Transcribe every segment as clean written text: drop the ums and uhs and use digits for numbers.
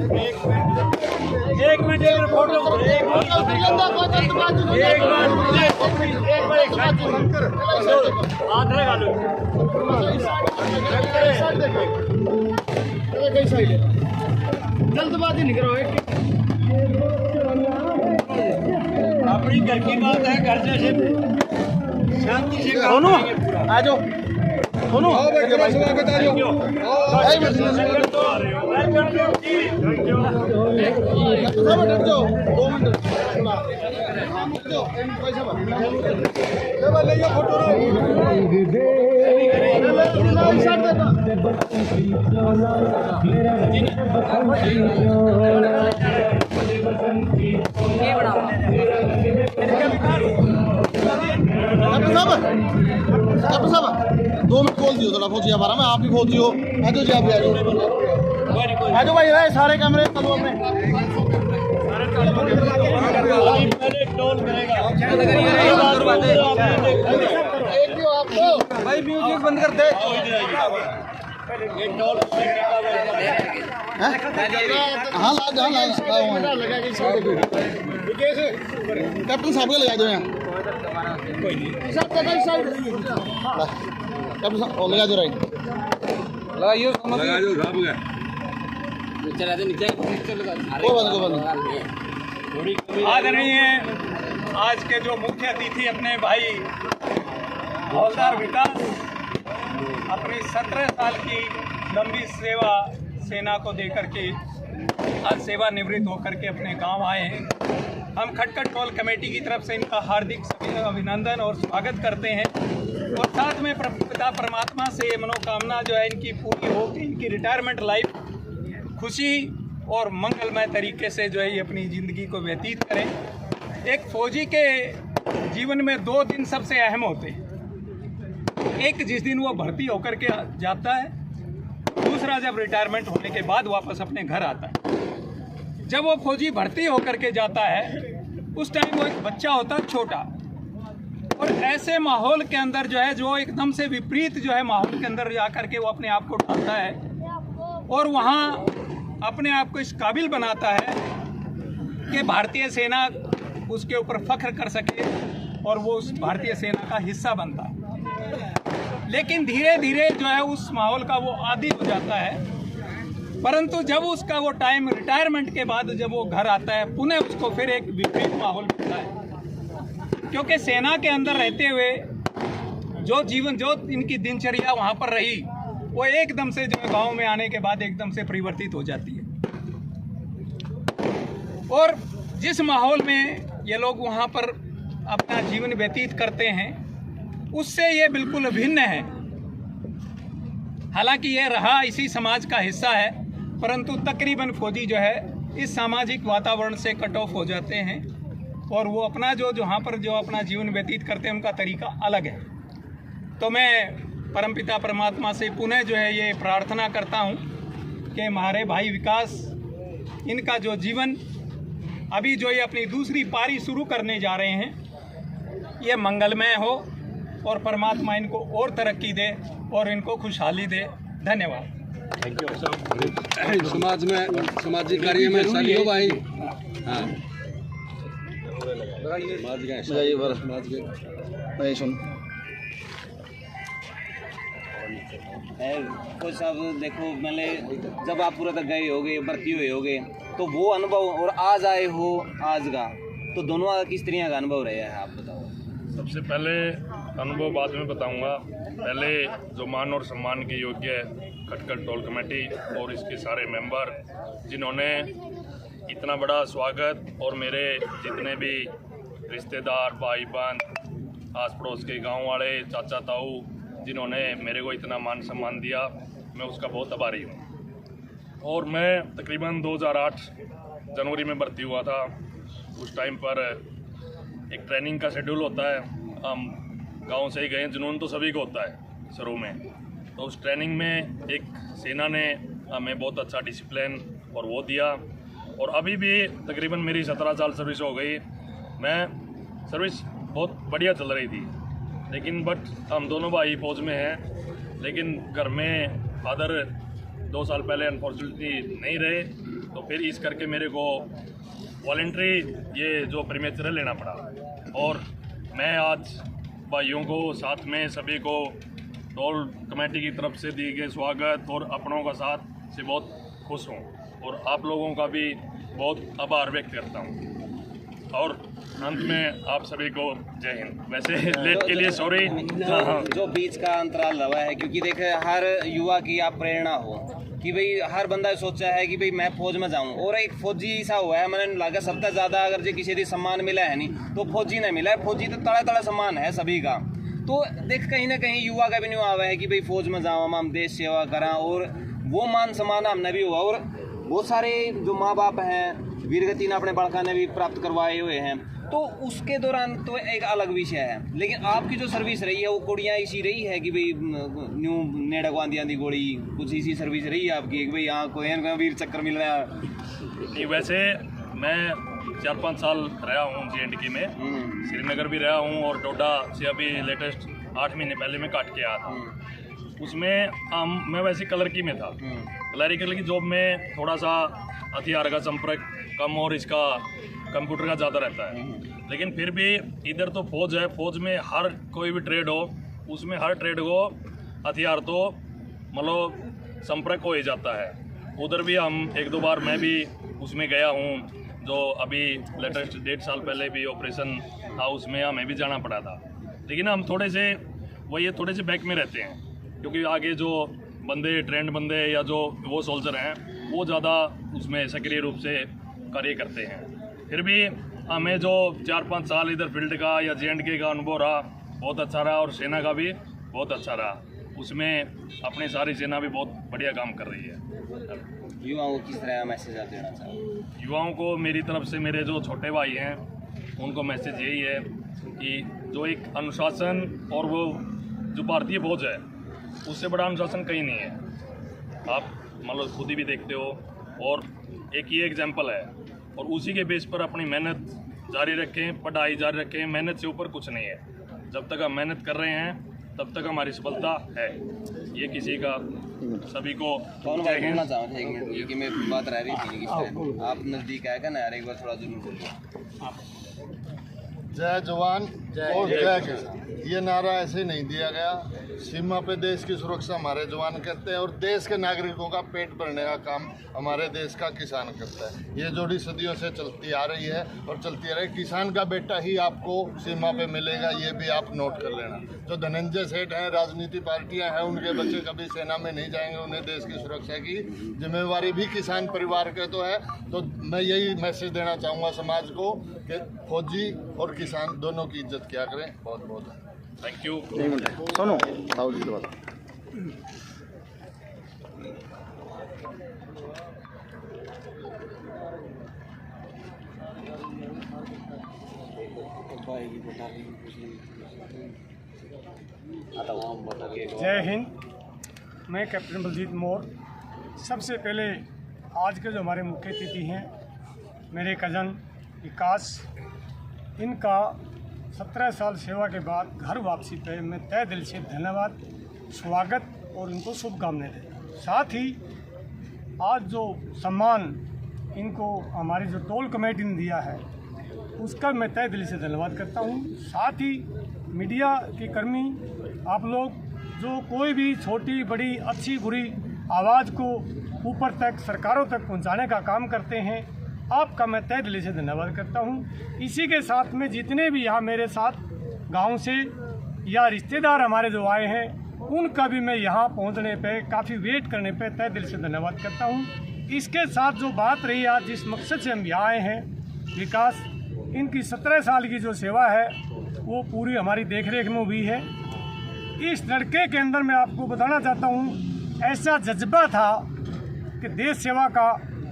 एक minute photo हाथ लगा लो। जल्दबाजी नहीं करो। अपनी घर की बात है, घर जैसे शांति से दोनों आ जाओ। दोनों स्वागत आ जाओ। डॉक्टर साहब 2 मिनट खोल दियो थोड़ा फौजी हमारा मैं आप भी खोल दियो। आ जाओ जी आप भी आ जाओ भाई सारे कैमरे चलो अपने पहले टोल करेगा भाई म्यूजिक बंद कर दे। हाँ ला कैप्टन साहब के लगा दो यहाँ। कैप्टन साहब लगा दो राइट लगाइयो चला दो नीचे आदरणीय आज के जो मुख्य अतिथि अपने भाई हवलदार विकास अपनी 17 साल की लंबी सेवा सेना को देकर के आज सेवानिवृत्त होकर के अपने गांव आए हैं। हम खटखट टोल कमेटी की तरफ से इनका हार्दिक अभिनंदन और स्वागत करते हैं और साथ में पिता परमात्मा से ये मनोकामना जो है इनकी पूरी हो कि इनकी रिटायरमेंट लाइफ खुशी और मंगलमय तरीके से जो है ये अपनी ज़िंदगी को व्यतीत करें। एक फौजी के जीवन में 2 दिन सबसे अहम होते हैं। एक जिस दिन वो भर्ती होकर के जाता है, दूसरा जब रिटायरमेंट होने के बाद वापस अपने घर आता है। जब वो फौजी भर्ती होकर के जाता है उस टाइम वो एक बच्चा होता है छोटा, और ऐसे माहौल के अंदर जो है जो एकदम से विपरीत जो है माहौल के अंदर जाकर के वो अपने आप को ढालता है और वहाँ अपने आप को इस काबिल बनाता है कि भारतीय सेना उसके ऊपर फख्र कर सके और वो उस भारतीय सेना का हिस्सा बनता है। लेकिन धीरे धीरे जो है उस माहौल का वो आदी हो जाता है, परंतु जब उसका वो टाइम रिटायरमेंट के बाद जब वो घर आता है पुनः उसको फिर एक विपरीत माहौल मिलता है, क्योंकि सेना के अंदर रहते हुए जो जीवन जो इनकी दिनचर्या वहाँ पर रही वो एकदम से जो गांव में आने के बाद एकदम से परिवर्तित हो जाती है। और जिस माहौल में ये लोग वहाँ पर अपना जीवन व्यतीत करते हैं उससे ये बिल्कुल भिन्न है। हालांकि ये रहा इसी समाज का हिस्सा है, परंतु तकरीबन फौजी जो है इस सामाजिक वातावरण से कट ऑफ हो जाते हैं और वो अपना जो जहाँ पर जो अपना जीवन व्यतीत करते हैं उनका तरीका अलग है। तो मैं परमपिता परमात्मा से पुनः जो है ये प्रार्थना करता हूँ कि हमारे भाई विकास इनका जो जीवन अभी जो ये अपनी दूसरी पारी शुरू करने जा रहे हैं ये मंगलमय हो और परमात्मा इनको और तरक्की दे और इनको खुशहाली दे। धन्यवाद। Thank you. समाज में सामाजिक कार्य में शामिल हो भाई। हाँ कुछ अब देखो मैंने जब आप पूरा तक गए होगे भर्ती हुए होगे तो वो अनुभव और आज आए हो आज का तो दोनों का किस तरह का अनुभव रहा है आप बताओ। सबसे पहले अनुभव बाद में बताऊंगा। पहले जो मान और सम्मान के योग्य है खटखट टोल कमेटी और इसके सारे मेंबर जिन्होंने इतना बड़ा स्वागत और मेरे जितने भी रिश्तेदार भाई बहन आस पड़ोस के गांव वाले चाचा ताऊ जिन्होंने मेरे को इतना मान सम्मान दिया मैं उसका बहुत आभारी हूँ। और मैं तकरीबन 2008 जनवरी में भर्ती हुआ था। उस टाइम पर एक ट्रेनिंग का शेड्यूल होता है, हम गांव से ही गए, जुनून तो सभी को होता है शुरू में। तो उस ट्रेनिंग में एक सेना ने हमें बहुत अच्छा डिसिप्लिन और वो दिया और अभी भी तकरीबन मेरी 17 साल सर्विस हो गई। मैं सर्विस बहुत बढ़िया चल रही थी, लेकिन बट हम दोनों भाई फौज में हैं, लेकिन घर में फादर 2 साल पहले अनफॉर्चुनेटली नहीं रहे तो फिर इस करके मेरे को वॉलंटरी ये जो प्रीमेचर लेना पड़ा। और मैं आज भाइयों को साथ में सभी को टोल कमेटी की तरफ से दिए गए स्वागत और अपनों का साथ से बहुत खुश हूँ और आप लोगों का भी बहुत आभार व्यक्त करता हूँ। और अंत में आप सभी को जय हिंद। वैसे लेट के लिए सॉरी। जो बीच का अंतराल रहा है, क्योंकि देखे हर युवा की आप प्रेरणा हो कि भाई हर बंदा सोचा है कि भाई मैं फौज में जाऊं, और एक फौजी ऐसा हुआ है मैंने लगा सबसे ज़्यादा अगर जो किसी भी सम्मान मिला है नहीं तो फौजी ने मिला है। फौजी तो तड़ा तड़ा सम्मान है सभी का। तो देख कहीं ना कहीं युवा का भी नहीं हुआ है कि भाई फौज में जाओ हम देश सेवा करा, और वो मान सम्मान हमने भी हुआ। और बहुत सारे जो माँ बाप हैं वीरगति ने अपने बालका ने भी प्राप्त करवाए हुए हैं, तो उसके दौरान तो एक अलग विषय है। लेकिन आपकी जो सर्विस रही है वो कुड़ियाँ इसी रही है कि भाई न्यू नेड़ा को आंधी आंधी गोली कुछ इसी सर्विस रही है आपकी कि भाई यहाँ कोई वीर चक्कर मिल रहा है? नहीं, वैसे मैं 4-5 साल रहा हूँ JNK में, श्रीनगर भी रहा हूँ और डोडा से अभी लेटेस्ट 8 महीने पहले मैं काट के आया था। उसमें मैं वैसे क्लर्की में था। क्लरिकल की जॉब में थोड़ा सा हथियार का संपर्क कम और इसका कंप्यूटर का ज़्यादा रहता है। लेकिन फिर भी इधर तो फौज है, फौज में हर कोई भी ट्रेड हो उसमें हर ट्रेड को हथियार तो मतलब संपर्क हो ही जाता है। उधर भी हम 1-2 बार मैं भी उसमें गया हूँ। जो अभी लेटेस्ट 1.5 साल पहले भी ऑपरेशन था उसमें हमें भी जाना पड़ा था। लेकिन हम थोड़े से बैक में रहते हैं, क्योंकि आगे जो बंदे ट्रेंड बंदे या जो वो सोल्जर हैं वो ज़्यादा उसमें सक्रिय रूप से कार्य करते हैं। फिर भी हमें जो 4-5 साल इधर फील्ड का या JNK का अनुभव रहा बहुत अच्छा रहा, और सेना का भी बहुत अच्छा रहा। उसमें अपनी सारी सेना भी बहुत बढ़िया काम कर रही है। युवाओं को किस तरह मैसेज आप देना चाहोगे? युवाओं को मेरी तरफ से, मेरे जो छोटे भाई हैं उनको मैसेज यही है कि जो एक अनुशासन और वो जो भारतीय फौज है उससे बड़ा अनुशासन कहीं नहीं है। आप मतलब खुद ही भी देखते हो, और एक ये एग्जाम्पल है। और उसी के बेस पर अपनी मेहनत जारी रखें, पढ़ाई जारी रखें। मेहनत से ऊपर कुछ नहीं है। जब तक हम मेहनत कर रहे हैं तब तक हमारी सफलता है। ये किसी का सभी को बोलना चाहूँगा एक मिनट, क्योंकि मैं बात रह रही थी कि आप नज़दीक आएगा ना यार, एक बार थोड़ा जरूर बोलिए। जय जवान और जय किसान, ये नारा ऐसे नहीं दिया गया। सीमा पे देश की सुरक्षा हमारे जवान करते हैं और देश के नागरिकों का पेट भरने का काम हमारे देश का किसान करता है। ये जोड़ी सदियों से चलती आ रही है और चलती आ रही है। किसान का बेटा ही आपको सीमा पे मिलेगा, ये भी आप नोट कर लेना। जो धनंजय सेठ हैं, राजनीति पार्टियां हैं, उनके बच्चे कभी सेना में नहीं जाएंगे। उन्हें देश की सुरक्षा की जिम्मेवारी भी किसान परिवार के तो है। तो मैं यही मैसेज देना चाहूँगा समाज को कि फौजी और किसान दोनों की इज्जत किया करें। बहुत बहुत थैंक यू। सुनो राहुल जी बात। जय हिंद। मैं कैप्टन बलजीत मौर्य। सबसे पहले आज के जो हमारे मुख्य अतिथि हैं मेरे कज़न विकास, इनका 17 साल सेवा के बाद घर वापसी पे मैं तहे दिल से धन्यवाद, स्वागत और उनको शुभकामनाएं देता हूँ। साथ ही आज जो सम्मान इनको हमारी जो टोल कमेटी ने दिया है उसका मैं तहे दिल से धन्यवाद करता हूँ। साथ ही मीडिया के कर्मी, आप लोग जो कोई भी छोटी बड़ी अच्छी बुरी आवाज़ को ऊपर तक सरकारों तक पहुँचाने का काम करते हैं, आपका मैं तहे दिल से धन्यवाद करता हूँ। इसी के साथ में जितने भी यहाँ मेरे साथ गांव से या रिश्तेदार हमारे जो आए हैं उनका भी मैं यहाँ पहुँचने पे काफ़ी वेट करने पे तहे दिल से धन्यवाद करता हूँ। इसके साथ जो बात रही आज जिस मकसद से हम यहाँ आए हैं, विकास इनकी 17 साल की जो सेवा है वो पूरी हमारी देखरेख में हुई है। इस लड़के के अंदर मैं आपको बताना चाहता हूँ ऐसा जज्बा था कि देश सेवा का,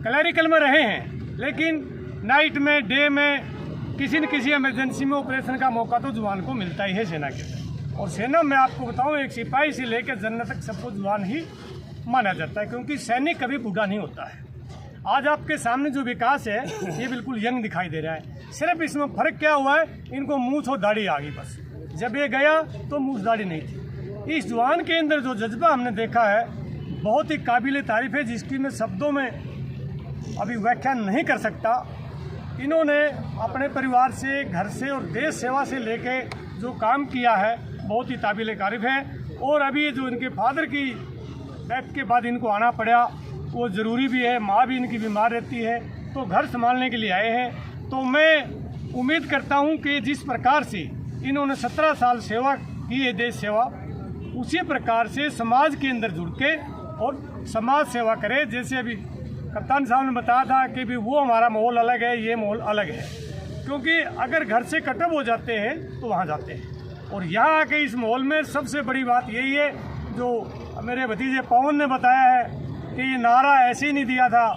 क्लरिकल में रहे हैं लेकिन नाइट में डे में किसी न किसी इमरजेंसी में ऑपरेशन का मौका तो जवान को मिलता ही है सेना के। और सेना में आपको बताऊं एक सिपाही से लेकर जनरल तक सबको जवान ही माना जाता है, क्योंकि सैनिक कभी बूढ़ा नहीं होता है। आज आपके सामने जो विकास है ये बिल्कुल यंग दिखाई दे रहा है। सिर्फ इसमें फ़र्क क्या हुआ है, इनको मूँछ और दाढ़ी आ गई बस। जब ये गया तो मूँछ दाढ़ी नहीं थी। इस जवान के अंदर जो जज्बा हमने देखा है बहुत ही काबिल तारीफ़ है, जिसकी मैं शब्दों में अभी व्याख्यान नहीं कर सकता। इन्होंने अपने परिवार से, घर से और देश सेवा से लेके जो काम किया है बहुत ही काबिल तारीफ है। और अभी जो इनके फादर की डेथ के बाद इनको आना पड़ा वो ज़रूरी भी है। माँ भी इनकी बीमार रहती है तो घर संभालने के लिए आए हैं। तो मैं उम्मीद करता हूं कि जिस प्रकार से इन्होंने 17 साल सेवा की है, देश सेवा, उसी प्रकार से समाज के अंदर जुड़ के और समाज सेवा करे। जैसे अभी कप्तान साहब ने बताया था कि भी वो हमारा माहौल अलग है, ये माहौल अलग है, क्योंकि अगर घर से कटअप हो जाते हैं तो वहाँ जाते हैं। और यहाँ आके इस माहौल में सबसे बड़ी बात यही है जो मेरे भतीजे पवन ने बताया है कि ये नारा ऐसे ही नहीं दिया था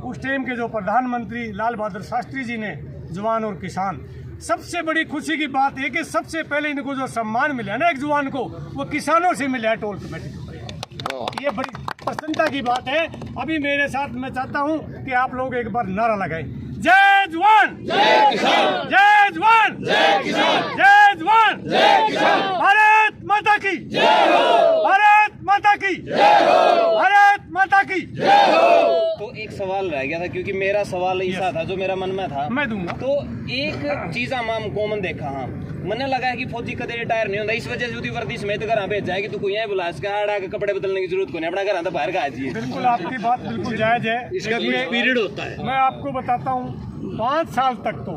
उस टाइम के जो प्रधानमंत्री लाल बहादुर शास्त्री जी ने, जवान और किसान। सबसे बड़ी खुशी की बात है कि सबसे पहले इनको जो सम्मान मिला ना एक जवान को, वो किसानों से मिला है टोल कमेटी को। ये बड़ी प्रसन्नता की बात है। अभी मेरे साथ मैं चाहता हूँ कि आप लोग एक बार नारा लगाएं, जय जवान जय किसान, जय जवान जय किसान, जय जवान जय किसान, भारत माता की जय हो, भारत माता की जय हो, भारत माता की जय हो। तो एक सवाल रह गया था, क्योंकि मेरा सवाल ऐसा था जो मेरा मन में था, मैं दूंगा। तो एक चीज हम कॉमन देखा, हाँ मैंने लगा है कि फौजी कदे रिटायर नहीं होता, इस वजह से उसकी वर्दी समेत घर भेज जाए कि तू कोई बुला के कपड़े बदलने की जरूरत को नहीं, अपना घर बाहर का आजिए। बिल्कुल आपकी बात बिल्कुल जायज है। इसका कुछ पीरियड होता है। मैं आपको बताता हूँ 5 साल तक तो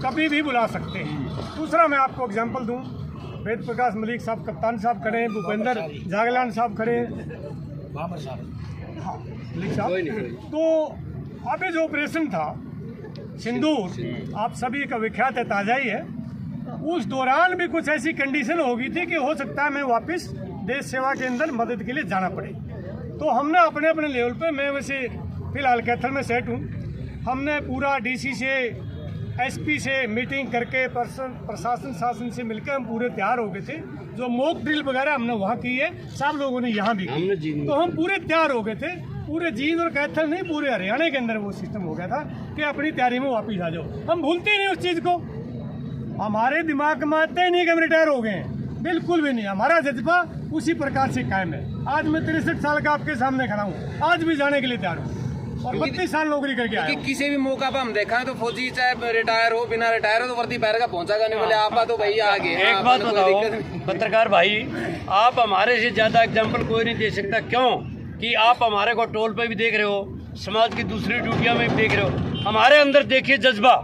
कभी भी बुला सकते हैं। दूसरा मैं आपको एग्जांपल दूं, वेद प्रकाश मलिक साहब कप्तान साहब खड़े हैं, भूपेंद्र जागलान साहब खड़े हैं, हाँ मलिक साहब। तो अभी जो ऑपरेशन था सिंदूर, आप सभी का विख्यात है, ताज़ा ही है। उस दौरान भी कुछ ऐसी कंडीशन हो गई थी कि हो सकता है मैं वापस देश सेवा के अंदर मदद के लिए जाना पड़े। तो हमने अपने अपने लेवल पे, मैं वैसे फिलहाल कैथल में सेट हूँ, हमने पूरा डीसी से, एसपी से मीटिंग करके प्रशासन शासन से मिलकर हम पूरे तैयार हो गए थे। जो मॉक ड्रिल वगैरह हमने वहाँ की है, सब लोगों ने यहाँ भी की। तो हम पूरे तैयार हो गए थे, पूरे जींद और कैथल नहीं, पूरे हरियाणा के अंदर वो सिस्टम हो गया था कि अपनी तैयारी में वापस आ जाओ। हम भूलते ही नहीं उस चीज़ को, हमारे दिमाग में आते ही नहीं कि हम रिटायर हो गए हैं, बिल्कुल भी नहीं। हमारा जज्बा उसी प्रकार से कायम है। आज मैं 63 साल का आपके सामने खड़ा हूँ, आज भी जाने के लिए तैयार हूँ और 32 साल नौकरी करके आया हूं। किसी भी मौका पर हम देखा है तो फौजी चाहे रिटायर हो बिना रिटायर हो तो वर्दी पैर का पहुंचा नहीं बोले आप तो भाई आगे। एक बात बताओ पत्रकार भाई, आप हमारे से ज्यादा एग्जांपल कोई नहीं दे सकता। क्यों कि आप हमारे को टोल पे भी देख रहे हो, समाज की दूसरी ड्यूटियां में भी देख रहे हो। हमारे अंदर देखिए जज्बा,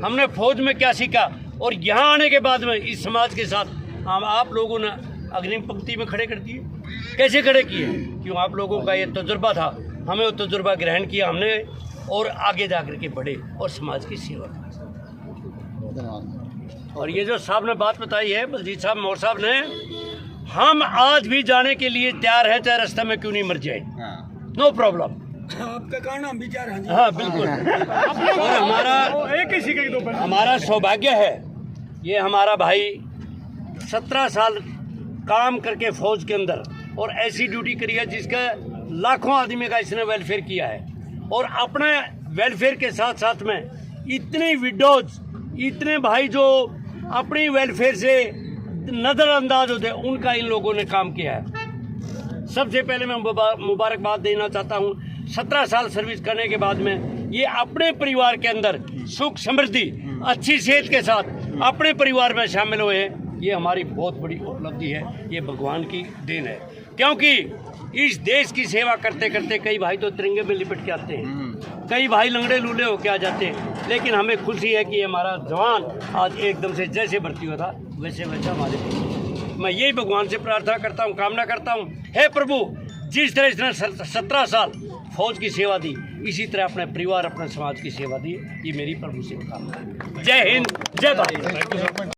हमने फौज में क्या सीखा और यहाँ आने के बाद में इस समाज के साथ हम आप लोगों ने अग्रिम पंक्ति में खड़े कर दिए। कैसे खड़े किए? क्यों आप लोगों का ये तजुर्बा था, हमें वो तजुर्बा ग्रहण किया हमने और आगे जा कर के बढ़े और समाज की सेवा की। और ये जो साहब ने बात बताई है, बलजीत साहब मोर साहब ने, हम आज भी जाने के लिए तैयार हैं, चाहे रास्ते में क्यों नहीं मर जाए, नो प्रॉब्लम। आपका कारण हम विचार हैं। हाँ बिल्कुल। और हमारा सौभाग्य है, ये हमारा भाई 17 साल काम करके फौज के अंदर और ऐसी ड्यूटी करी है जिसका लाखों आदमी का इसने वेलफेयर किया है। और अपने वेलफेयर के साथ साथ में इतने विडोज, इतने भाई जो अपनी वेलफेयर से नज़रअंदाज होते, उनका इन लोगों ने काम किया है। सबसे पहले मैं मुबारकबाद देना चाहता हूँ। 17 साल सर्विस करने के बाद में ये अपने परिवार के अंदर सुख समृद्धि अच्छी सेहत के साथ अपने परिवार में शामिल हुए हैं। ये हमारी बहुत बड़ी उपलब्धि है, ये भगवान की देन है। क्योंकि इस देश की सेवा करते करते कई भाई तो तिरंगे में लिपट के आते हैं, कई भाई लंगड़े लूले होके आ जाते हैं, लेकिन हमें खुशी है कि हमारा जवान आज एकदम से जैसे भर्ती हुआ था वैसे वैसा हमारे। मैं यही भगवान से प्रार्थना करता हूँ, कामना करता हूँ, हे प्रभु जिस तरह इसने 17 साल फौज की सेवा दी, इसी तरह अपने परिवार अपने समाज की सेवा दी। ये मेरी प्रभु से कामना है। जय हिंद, जय भारत।